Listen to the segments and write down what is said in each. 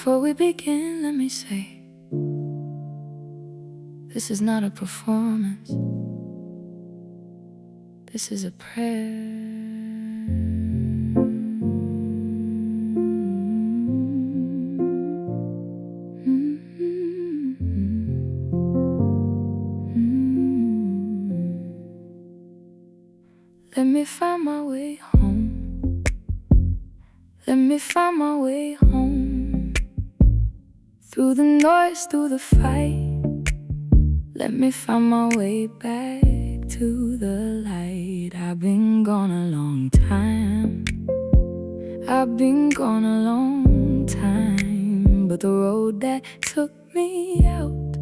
Before we begin, let me say, this is not a performance. This is a prayer. Let me find my way home. Let me find my way home. Through the noise, through the fight. Let me find my way back to the light. I've been gone a long time. I've been gone a long time. But the road that took me out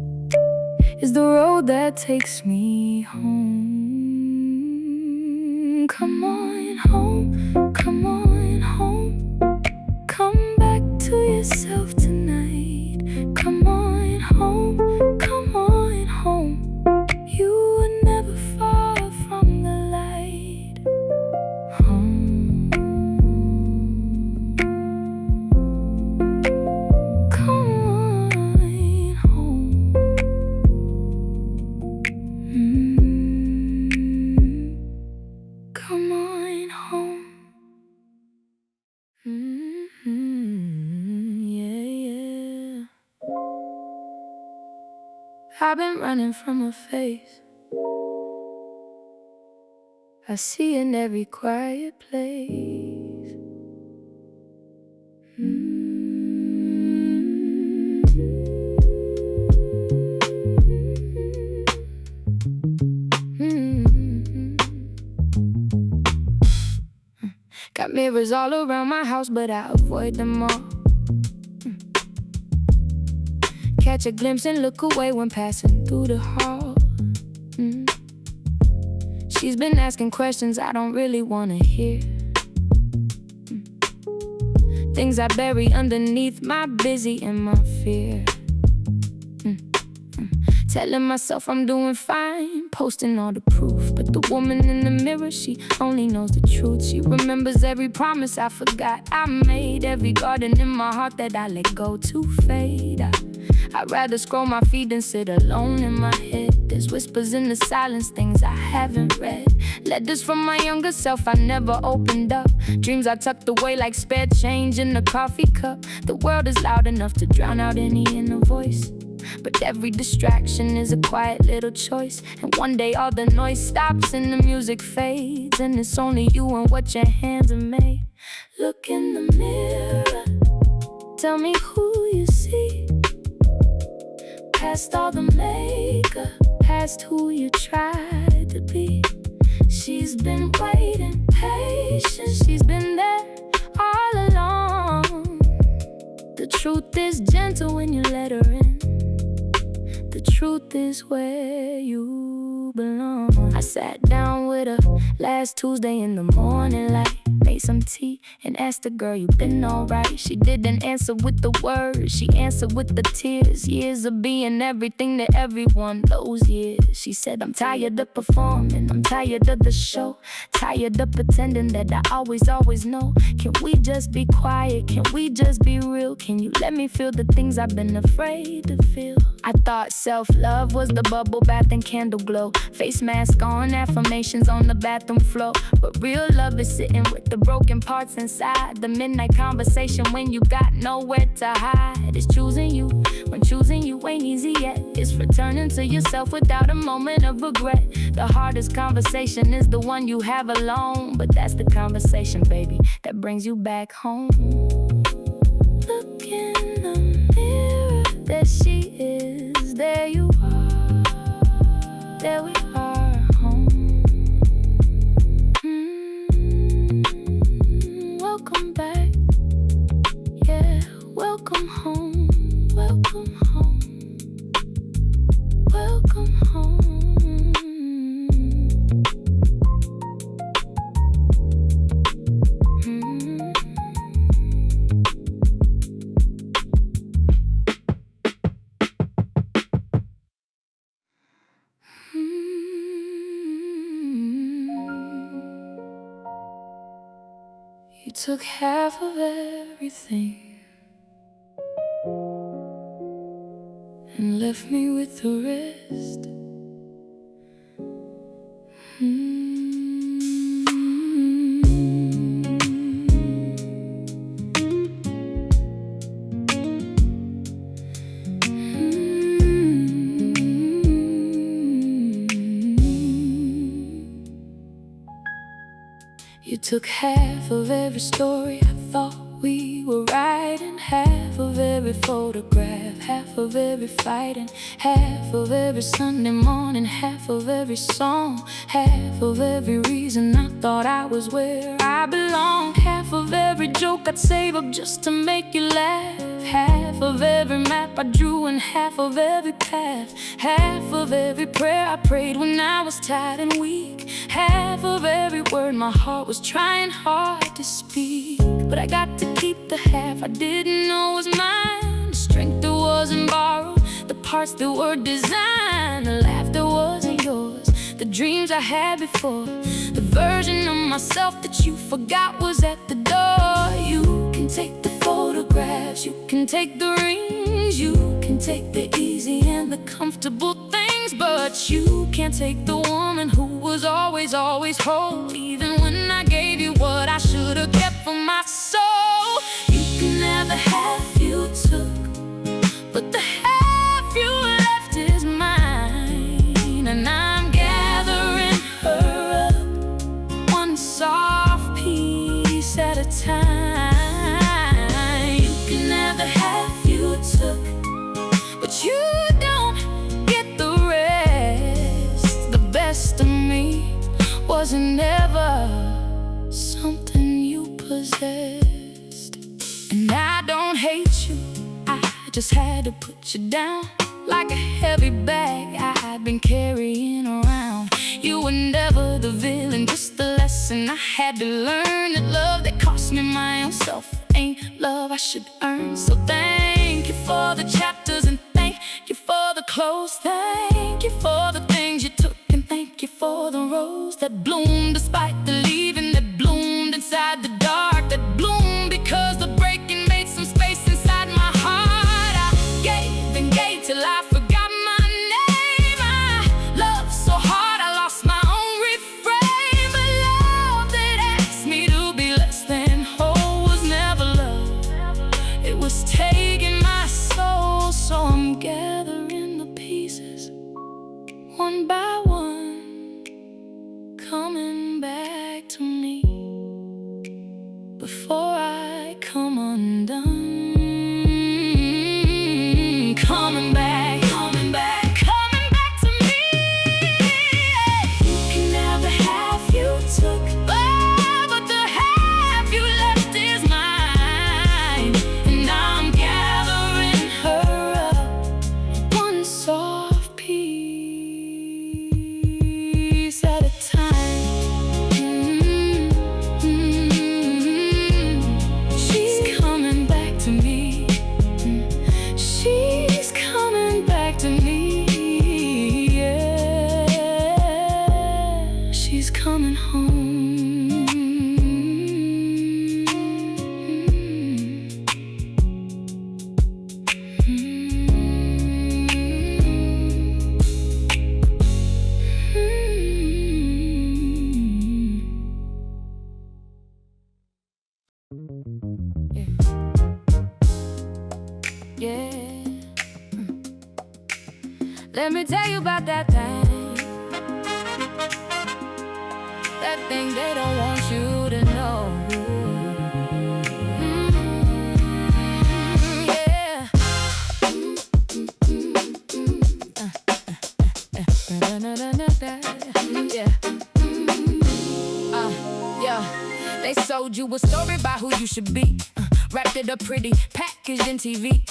is the road that takes me home. Come on home, come on home. Come back to yourself tonight. Come on home, come on home. You were never far from the light. Home. Come on home. Come on home. Yeah. I've been running from a face I see in every quiet place. Got mirrors all around my house, but I avoid them all. Catch a glimpse and look away when passing through the hall. She's been asking questions I don't really wanna hear. Things I bury underneath my busy and my fear. Telling myself I'm doing fine, posting all the proof. But the woman in the mirror, she only knows the truth. She remembers every promise I forgot I made, every garden in my heart that I let go to fade. I'd rather scroll my feed than sit alone in my head. There's whispers in the silence, things I haven't read. Letters from my younger self I never opened up. Dreams I tucked away like spare change in a coffee cup. The world is loud enough to drown out any inner voice, but every distraction is a quiet little choice. And one day all the noise stops and the music fades, and it's only you and what your hands have made. Look in the mirror, tell me who you see. Past all the makeup, past who you tried to be. She's been waiting patient, she's been there all along. The truth is gentle when you let her in. The truth is where you belong. I sat down with her last Tuesday in the morning light. Made some tea and asked the girl, you been alright? She didn't answer with the words, she answered with the tears. Years of being everything to everyone, those years. She said, I'm tired of performing, I'm tired of the show. Tired of pretending that I always know. Can we just be quiet? Can we just be real? Can you let me feel the things I've been afraid to feel? I thought self-love was the bubble bath and candle glow. Face mask on, affirmations on the bathroom floor. But real love is sitting with the broken parts inside. The midnight conversation when you got nowhere to hide. It's choosing you when choosing you ain't easy yet. It's returning to yourself without a moment of regret. The hardest conversation is the one you have alone, but that's the conversation, baby, that brings you back home. Look in the mirror, there she is, there you are, there we are, home. Welcome back, yeah, welcome home, welcome home, welcome home. You took half of everything, and left me with the rest. You took half of every story I thought we were writing, half of every photograph, half of every fight, and half of every Sunday morning, half of every song, half of every reason I thought I was where I belong, half of every joke I'd save up just to make you laugh, half of every map I drew and half of every path, half of every prayer I prayed when I was tired and weak, half of every word my heart was trying hard to speak. But I got to keep the half I didn't know was mine, the strength that wasn't borrowed, the parts that were designed, the laugh that wasn't yours, the dreams I had before, the version of myself that you forgot was at the door. You can take the photographs, you can take the rings, you can take the easy and the comfortable things, but you can't take the woman who was always whole, even when I gave you what I should have kept for my soul. You can have the half you took, but the half you left is mine, and I'm gathering her up, one soft piece at a time. You can have the half you took, but you don't get the rest. The best of me wasn't ever something you possessed. And I don't hate you, I just had to put you down like a heavy bag I'd been carrying around. You were never the villain, just the lesson I had to learn, that love that cost me my own self ain't love I should earn. So thank you for the chapters, and thank you for the close, thank you for the things you took, and thank you for the rose that bloomed despite the leaving, that bloomed inside the dark, that bloomed because the breaking made some space inside my heart. I gave and gave till I forgot my name. I loved so hard I lost my own refrain. But love that asked me to be less than whole was never love, it was taking my soul. So I'm gathering the pieces one by one, coming back to me before I come undone. Coming back, coming back, coming back to me. You can have the half you took, but the half you left is mine, and I'm gathering her up, one soft piece at a time. She's coming back to me. She's coming back to me. Yeah, she's coming home. Yeah. Let me tell you about that thing they don't want you to know. Yeah. Yeah. They sold you a story about who you should be, wrapped it up pretty, packaged in TV.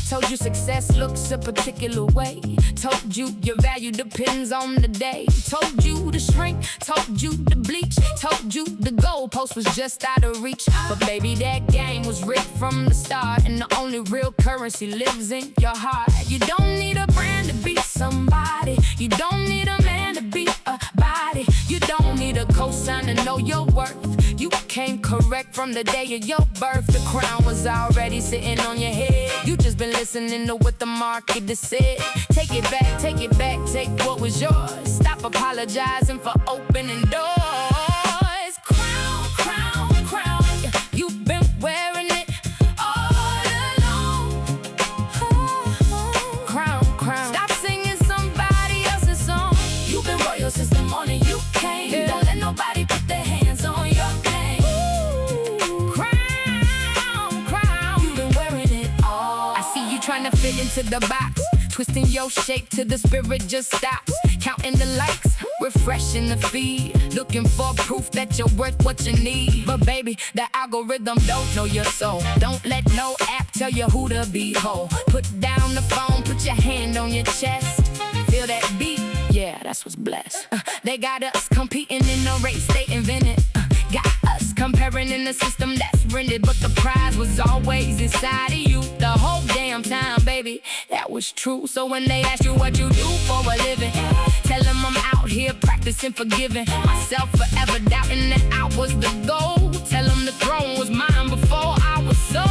Told you success looks a particular way, told you your value depends on the day, told you to shrink, told you to bleach, told you the goalpost was just out of reach. But baby, that game was rigged from the start, and the only real currency lives in your heart. You don't need a brand to be somebody, you don't need a man to be a body, you don't need a cosign to know your worth. You You came correct from the day of your birth. The crown was already sitting on your head. You just been listening to what the market has said. Take it back, take it back, take what was yours. Stop apologizing for opening doors. Crown, crown, crown, you've been wearing it all along. Crown, crown, stop singing somebody else's song. You've been royal since the morning you came. Don't let nobody put their hands on your name. Crown, crown, you've been wearing it all. I see you trying to fit into the box, twisting your shape till the spirit just stops. Counting the likes, refreshing the feed, looking for proof that you're worth what you need. But baby, the algorithm don't know your soul. Don't let no app tell you who to be, ho. Put down the phone, put your hand on your chest. Feel that beat? Yeah, that's what's blessed. They got us competing in a race they invented. Got us comparing in a system that's rented, but the prize was always inside of you the whole damn time, baby. That was true. So when they ask you what you do for a living, tell them I'm out here practicing forgiving myself, forever doubting that I was the goal. Tell them the throne was mine before I was sold.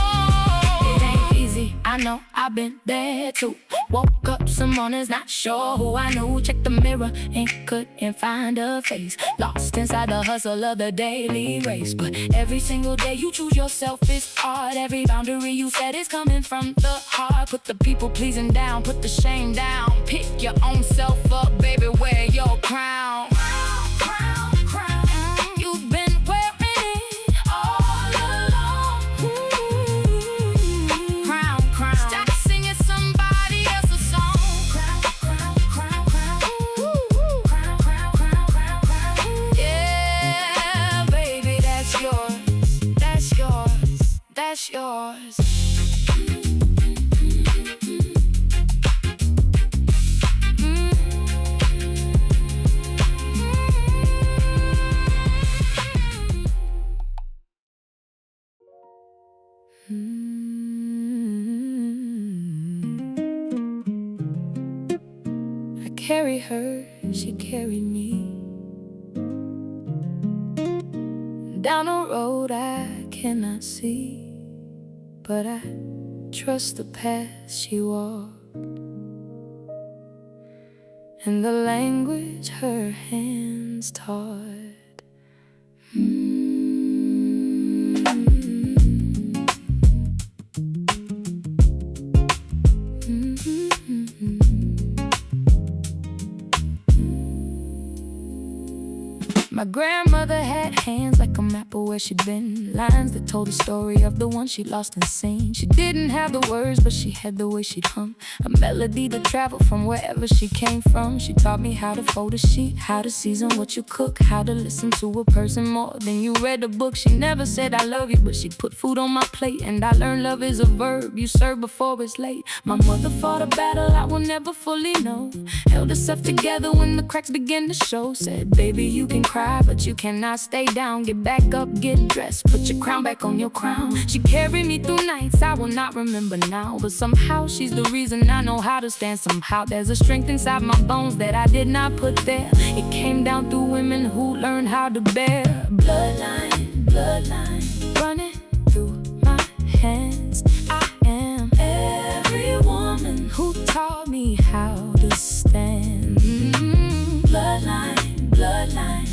It ain't easy, I know, I've been there too. Woke up some mornings not sure who I knew. Checked the mirror and couldn't find a face. Lost inside the hustle of the daily race. But every single day you choose yourself is hard. Every boundary you set is coming from the heart. Put the people pleasing down, put the shame down. Pick your own self up, baby, wear your crown. Crown, crown, crown. You've been wearing it all along. Crown, crown. Stop singing somebody else's song. Crown, crown, crown, crown. Crown, crown, crown, crown, crown. Yeah, baby, that's yours. That's yours. That's yours. I carry her, she carried me down a road I cannot see, but I trust the path she walked and the language her hands taught. My grandmother had hands like a map of where she'd been, lines that told the story of the one she lost and seen. She didn't have the words, but she had the way she'd hum, a melody that traveled from wherever she came from. She taught me how to fold a sheet, how to season what you cook, how to listen to a person more than you read a book. She never said I love you, but she'd put food on my plate, and I learned love is a verb you serve before it's late. My mother fought a battle I will never fully know, held herself together when the cracks began to show. Said, baby, you can cry, but you cannot stay down. Get back up, get dressed, put your crown back on your crown. She carried me through nights I will not remember now, but somehow she's the reason I know how to stand. Somehow there's a strength inside my bones that I did not put there. It came down through women who learned how to bear. Bloodline, bloodline, running through my hands. I am every woman who taught me how to stand. Bloodline, bloodline,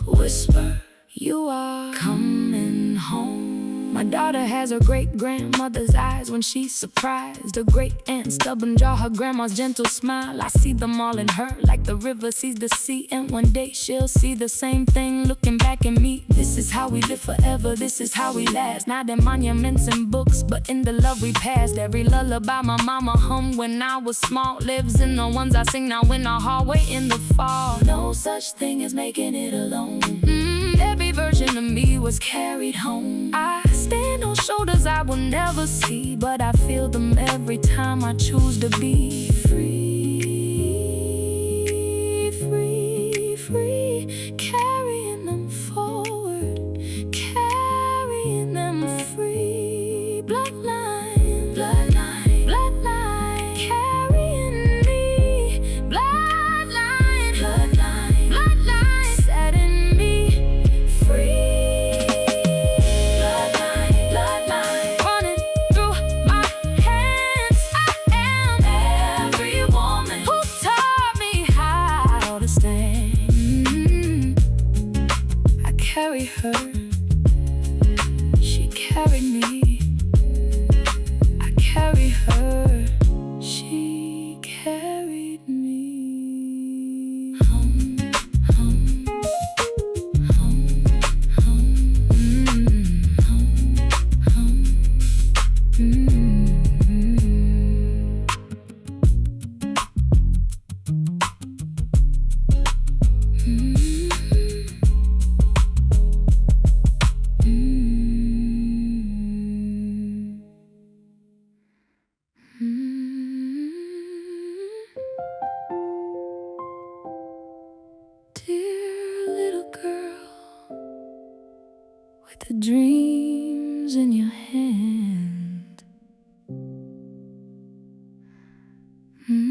whisper, you are coming home. My daughter has her great-grandmother's eyes when she's surprised, her great-aunt's stubborn jaw, her grandma's gentle smile. I see them all in her like the river sees the sea, and one day she'll see the same thing looking back at me. This is how we live forever, this is how we last. Not in monuments and books, but in the love we passed. Every lullaby my mama hummed when I was small lives in the ones I sing now in the hallway in the fall. No such thing as making it alone. Every version of me was carried home. I stand on shoulders I will never see, but I feel them every time I choose to be free, free, free. Carrying them forward, carrying them free. Bloodline, bloodline, bloodline, carrying me. Bloodline, bloodline. Dear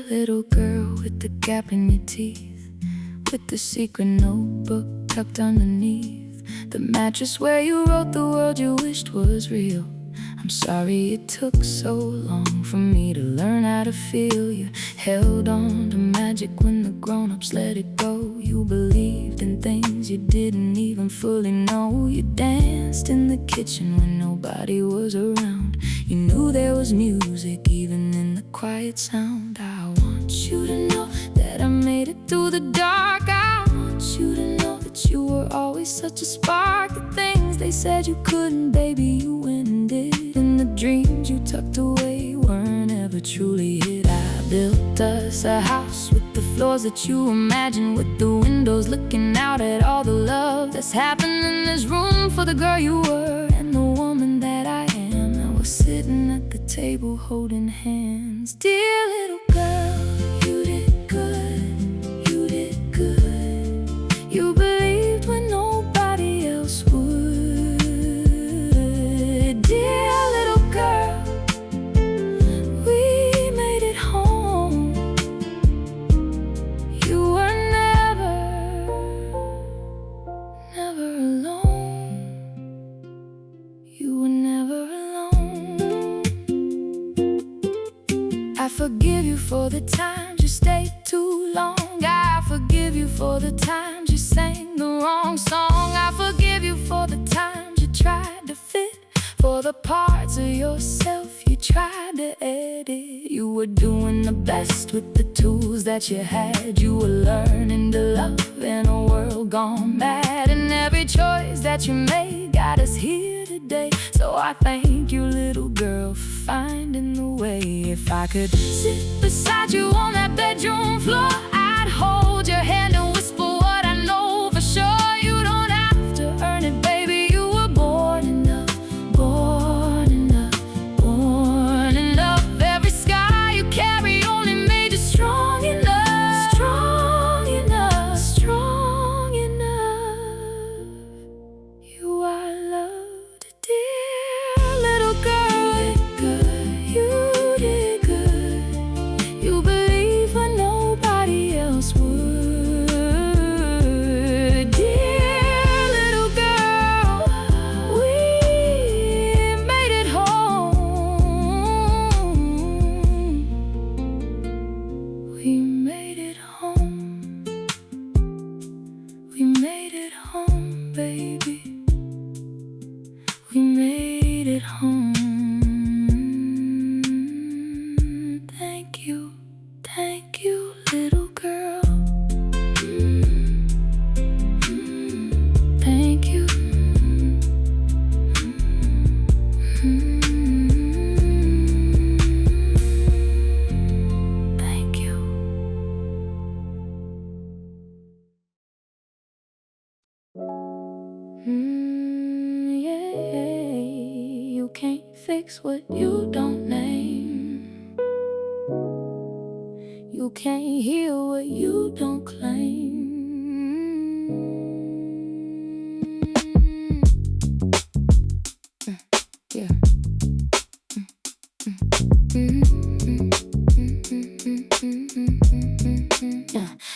little girl with the gap in your teeth, with the secret notebook tucked underneath the mattress where you wrote the world you wished was real. I'm sorry it took so long for me to learn how to feel. You held on to magic when the grown-ups let it go. You believed in things you didn't even fully know. You danced in the kitchen when nobody was around. You knew there was music even in the quiet sound. I want you to know that I made it through the dark. I want you to know that you were always such a spark. The things they said you couldn't, baby, you went and did. And the dreams you tucked away weren't ever truly hid. I built us a house with the floors that you imagined, with the windows looking out at all the love that's happened in this room. For the girl you were and the woman that I am, now we're sitting at the table holding hands. Dear little girl, you did good, you did good. You believed when nobody else would. Dear little girl, we made it home. You were never, never alone. You were never alone. I forgive you for the times you stayed too long. I forgive you for the times you sang the wrong song. I forgive you for the times you tried to fit, for the parts of yourself you tried to edit. You were doing the best with the tools that you had. You were learning to love in a world gone mad. And every choice that you made got us here today. So I thank you, little girl, for finding the way. If I could sit beside you on that bedroom floor, I'd hold your hand and whisper what I know for sure. You don't have to earn it, baby. You were born enough, born enough, born enough. Every scar you carry only made you strong enough, strong enough, strong enough. You are loved, dear little girl. You did good. You believed when nobody else would. Dear little girl, we made it home. We made it home. We made it home, baby. We made it home. Thank you, little girl. Thank you. Thank you. Yeah, you can't fix what you don't name. You can't heal what you don't claim. Yeah.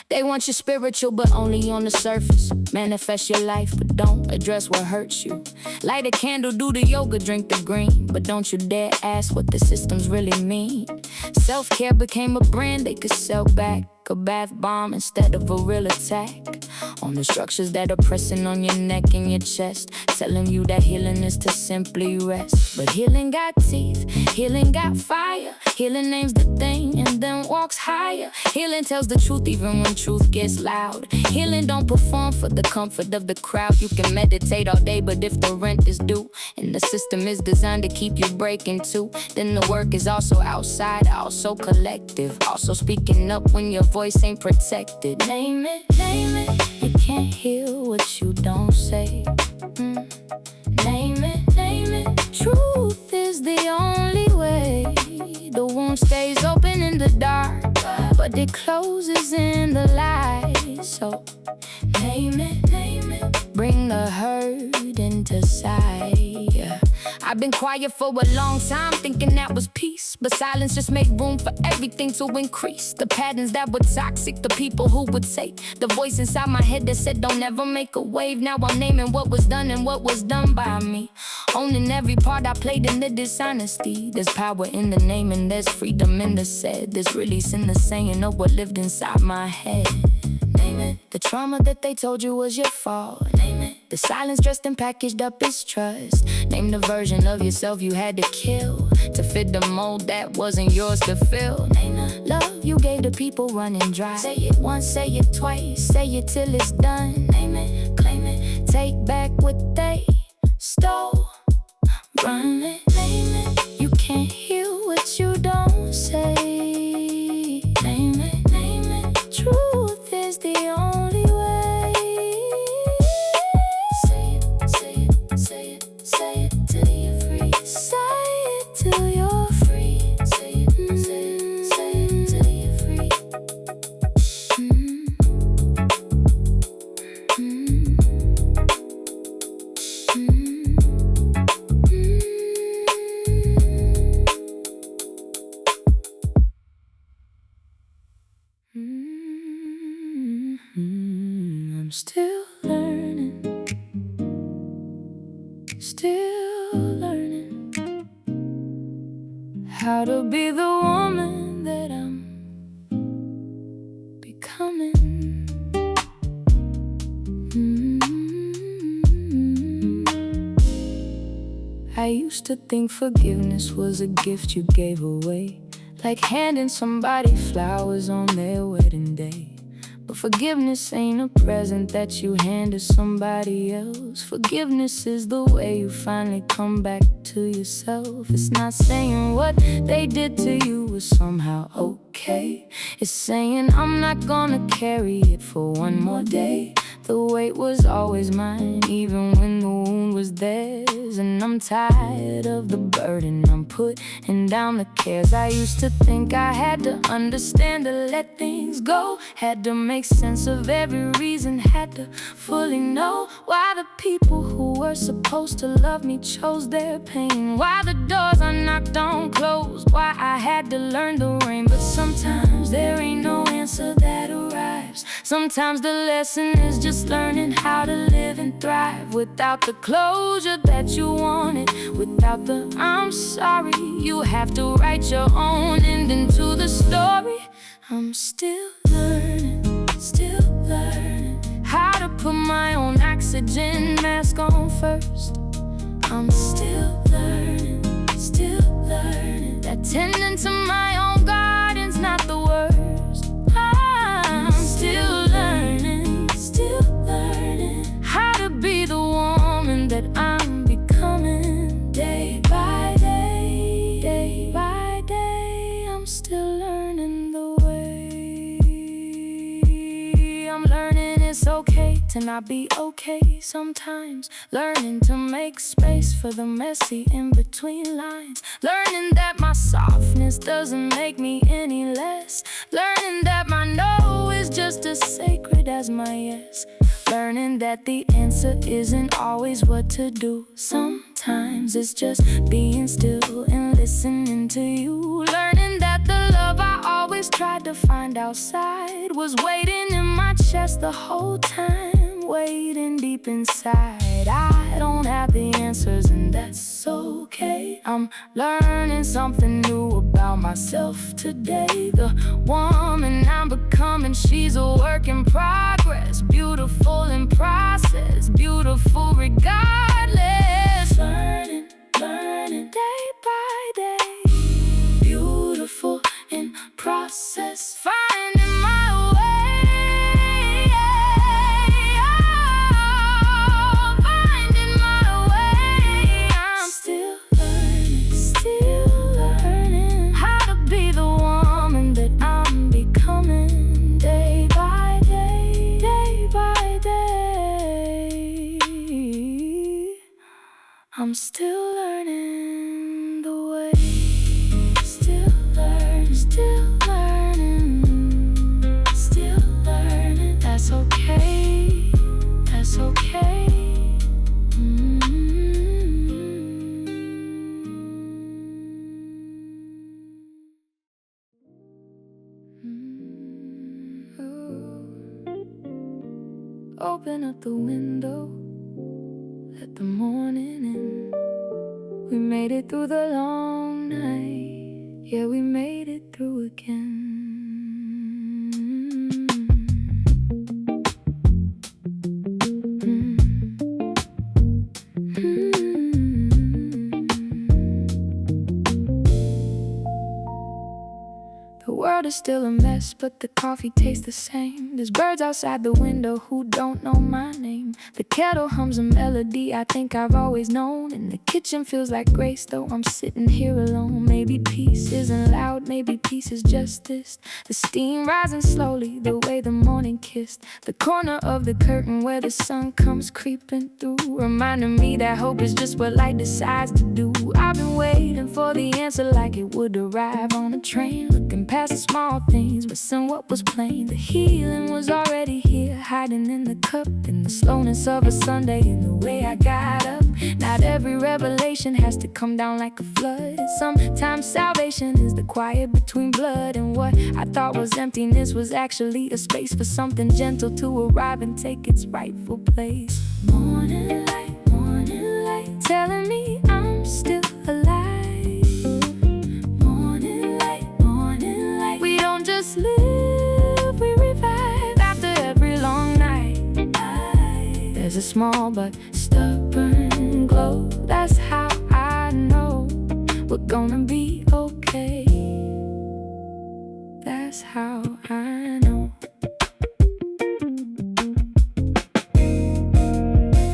They want you spiritual, but only on the surface. Manifest your life, but don't address what hurts you. Light a candle, do the yoga, drink the green, but don't you dare ask what the systems really mean. Self-care became a brand they could sell back, a bath bomb instead of a real attack on the structures that are pressing on your neck and your chest, telling you that healing is to simply rest. But healing got teeth, healing got fire. Healing names the thing and then walks higher. Healing tells the truth even when truth gets loud. Healing don't perform for the comfort of the crowd. You can meditate all day, but if the rent is due and the system is designed to keep you breaking too, then the work is also outside, also collective, also speaking up when your voice ain't protected. Name it, name it. You can't heal what you don't say. Name it, name it. Truth is the only way. The wound stays open in the dark. but it closes in the light. So name it, bring the hurt into sight. I've been quiet for a long time, thinking that was peace, but silence just made room for everything to increase. The patterns that were toxic, the people who would say, the voice inside my head that said don't ever make a wave. Now I'm naming what was done and what was done by me, owning every part I played in the dishonesty. There's power in the name and there's freedom in the said. There's release in the saying of what lived inside my head. Name it. The trauma that they told you was your fault. Name it. The silence dressed and packaged up as trust. Name the version of yourself you had to kill to fit the mold that wasn't yours to fill. Name the love you gave to people running dry. Say it once, say it twice, say it till it's done. Name it, claim it, take back what they stole. Run it, name it. You can't heal what you don't say. Name it, name it. Truth is the only way. Say it, say it, say it, say it till you're free. Say it till you're free. Say it, say it, say it till you're free. I'm still learning, how to be the woman that I'm becoming. I used to think forgiveness was a gift you gave away, like handing somebody flowers on their wedding day. But forgiveness ain't a present that you hand to somebody else. Forgiveness is the way you finally come back to yourself. It's not saying what they did to you was somehow okay. It's saying I'm not gonna carry it for one more day. The weight was always mine, even when the wound was theirs. And I'm tired of the burden I'm putting down the cares. I used to think I had to understand to let things go, had to make sense of every reason, had to fully know why the people who were supposed to love me chose their pain, why the doors I knocked on closed, why I had to learn the rain. But sometimes there ain't no answer that arrives. Sometimes the lesson is just learning how to live and thrive without the closure that you wanted, without the I'm sorry. You have to write your own ending to the story. I'm still learning how to put my own oxygen mask on first. I'm still learning that tending to my own garden's not the worst. I'm still learning how to be the woman that I'm becoming. Day by day, day by day, I'm still learning the way. I'm learning it's okay to not be okay sometimes. Learning to make space for the messy in between lines. Learning that my softness doesn't make me any less. Learning that my no is just as sacred as my yes. Learning that the answer isn't always what to do. Sometimes it's just being still and listening to you. Learning that the love I always tried to find outside was waiting in my chest the whole time, waiting deep inside. I don't have the answers and that's okay. I'm learning something new about myself today. The woman I'm becoming, she's a work in progress. Beautiful in process, beautiful regardless. Learning day by day. Beautiful in process, finding my way. Open up the window, let the morning in. We made it through the long night. Yeah, we made it through again. The world is still a mess, but the coffee tastes the same. There's birds outside the window who don't know my name. The kettle hums a melody I think I've always known. And the kitchen feels like grace, though I'm sitting here alone. Maybe peace isn't loud, maybe peace is just this. The steam rising slowly, the way the morning kissed the corner of the curtain where the sun comes creeping through, reminding me that hope is just what light decides to do. I've been waiting for the answer like it would arrive on a train, looking past the small things, missing what was plain. The healing was already here, hiding in the cup, in the slowness of a Sunday, in the way I got up. Not every revelation has to come down like a flood. Sometimes salvation is the quiet between blood, and what I thought was emptiness was actually a space for something gentle to arrive and take its rightful place. Morning light, telling me I'm still alive. Morning light, we don't just live, we revive after every long night. There's a small but stubborn glow, that's how I know we're gonna be okay. That's how I know.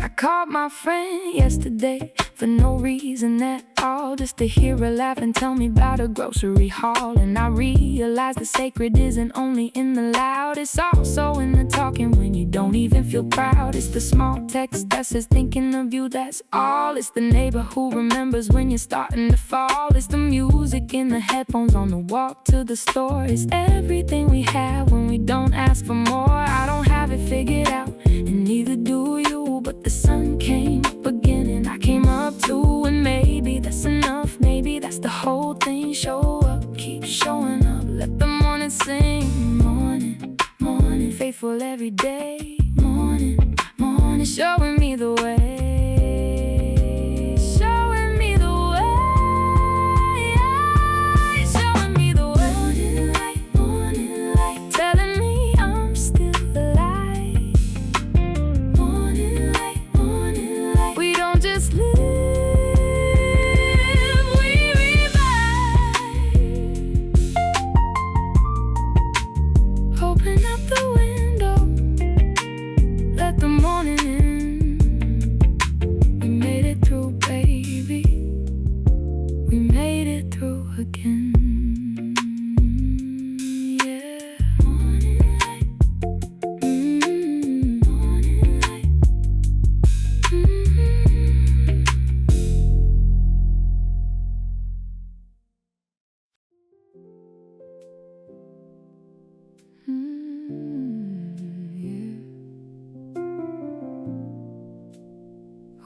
I called my friend yesterday for no reason at all, just to hear her laugh and tell me about her grocery haul. And I realized the sacred isn't only in the loud, it's also in the talking when you don't even feel proud. It's the small text that says thinking of you, that's all. It's the neighbor who remembers when you're starting to fall. It's the music in the headphones on the walk to the store. It's everything we have when we don't ask for more. I don't have it figured out, and neither do you, but the sun came up again and I came up too. And maybe that's enough, maybe that's the whole thing. Show up, keep showing up, let the morning sing. Morning, faithful every day. Morning, showing me the way. Showing me the way. Showing me the way. Morning light, telling me I'm still alive. Morning light, we don't just live, we revive. Open up the window, let the morning in. We made it through, baby. We made it through again. Yeah. Morning light. Morning light. Yeah.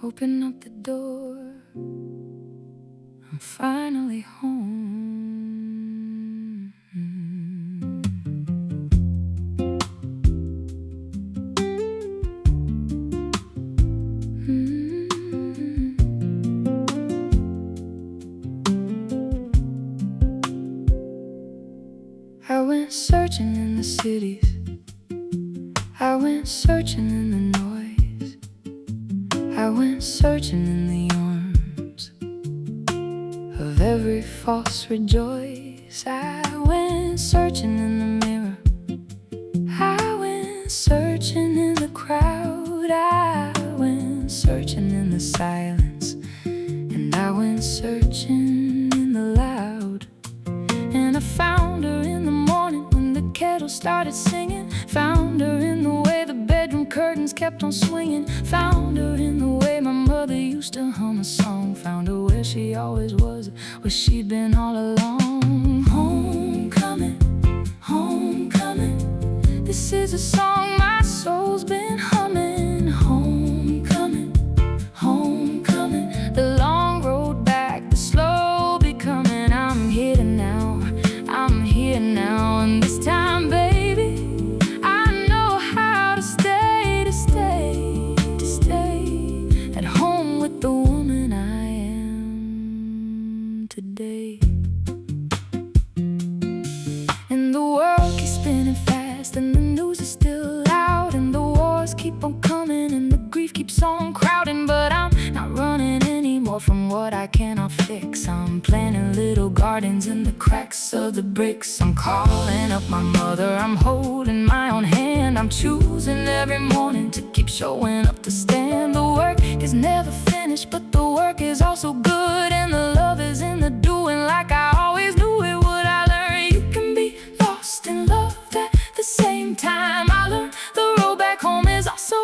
Open up the door, I'm finally home. I went searching in the cities, I went searching in the noise, I went searching in the arms of every false rejoice. I went searching in the mirror, I went searching in the crowd, I went searching in the silence, and I went searching in the loud. And I found her in the morning when the kettle started singing. Found her in the way the bedroom curtains kept on swinging. Found her in the way my mother used to hum a song. Found her where she always was, where she'd been all along. Homecoming, homecoming, this is a song my soul's been humming. Homecoming, homecoming, the long road back, the slow becoming. I'm here now, and this time keeps on crowding, but I'm not running anymore from what I cannot fix. I'm planting little gardens in the cracks of the bricks. I'm calling up my mother, I'm holding my own hand. I'm choosing every morning to keep showing up to stand. The work is never finished, but the work is also good, and the love is in the doing, like I always knew it would. I learned you can be lost and loved at the same time. I learned the road back home is also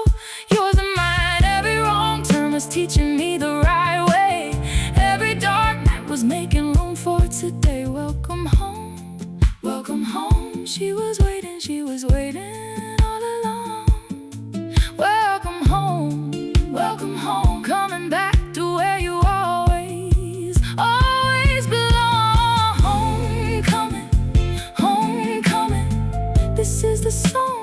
yours and mine. Every wrong turn was teaching me the right way. Every dark night was making room for today. Welcome home, welcome home. She was waiting all along. Welcome home, coming back to where you always belong. Homecoming, homecoming, this is the song